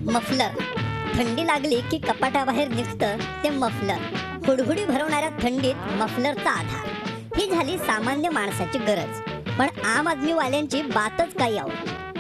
Muffler. थंडी लागली की कपाटाबाहेर निघतं ते मफलर. हुडहुडी भरवणाऱ्या थंडीत मफलरचा आधार. ही झाली सामान्य माणसाची गरज. पण आम आदमीवाल्यांची बातच काही आहो.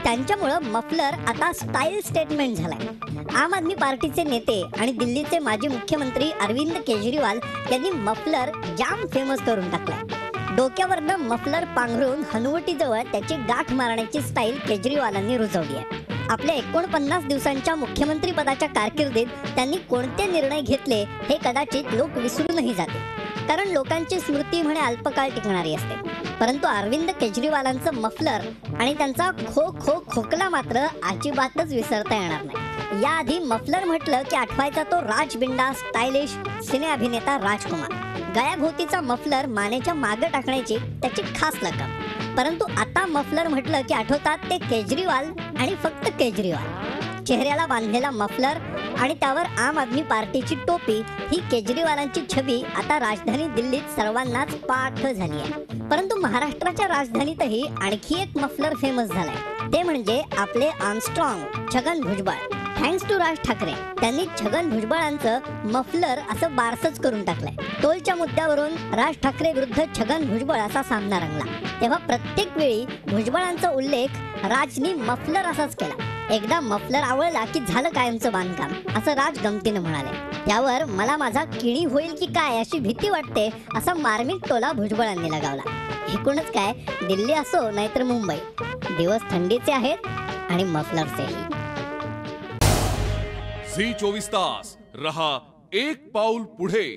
त्यांच्यामुळं मफलर आता स्टाईल स्टेटमेंट झालाय. आम आदमी पार्टीचे नेते आणि दिल्लीचे माजी मुख्यमंत्री अरविंद केजरीवाल यांनी मफलर जाम फेमस करून टाकलाय. डोक्यावरनं मफलर पांघरून हनुवटीजवळ त्याची गाठ मारण्याची स्टाईल केजरीवालांनी रुजवली आहे. आपल्या 49 दिवसांच्या मुख्यमंत्री पदाच्या कारकिर्दीत त्यांनी कोणते निर्णय घेतले हे कदाचित लोक विसरूनही जातील, कारण लोकांची स्मृती म्हणे अल्पकाळ टिकणारी असते. परंतु अरविंद केजरीवालांचं मफलर आणि त्यांचा खो खो खोकला मात्र अजिबातच विसरता येणार नाही. याआधी मफलर म्हटलं की आठवायचा तो राजबिंडा स्टायलिश सिने अभिनेता राजकुमार. गळ्याभोवतीचा मफलर मानेच्या मागे टाकण्याची त्याची खास लकब. परंतु आता मफलर म्हटलं की आठवतात ते केजरीवाल आणि फक्त केजरीवाल. चेहऱ्याला बांधलेला मफलर आणि त्यावर आम आदमी पार्टीची टोपी ही केजरीवालांची छबी आता राजधानी दिल्लीत सर्वांनाच पाठ झाली आहे. परंतु महाराष्ट्राच्या राजधानीतही आणखी एक मफलर फेमस झालाय. ते म्हणजे आपले Armstrong Chhagan Bhujbal. Thanks to Raj Thackeray, त्यांनी छगन भुजबळांचं मफलर असं बारसच करून टाकलंय. टोलच्या मुद्द्यावरून राज ठाकरे विरुद्ध छगन भुजबळ असा सामना रंगला. तेव्हा प्रत्येक वेळी भुजबळांचा उल्लेख राजनी मफलर असाच केला. एकदा मफलर आवळला की झालं कायमचं बांधकाम, असं राज गमतीनं म्हणाले. त्यावर मला माझा किणी होईल की काय अशी भीती वाटते असा मार्मिक टोला भुजबळांनी लगावला. एकूणच काय, दिल्ली असो नाहीतर मुंबई, दिवस थंडीचे आहेत आणि मफलरचेही. झी 24 तास रहा एक पाऊल पुढे.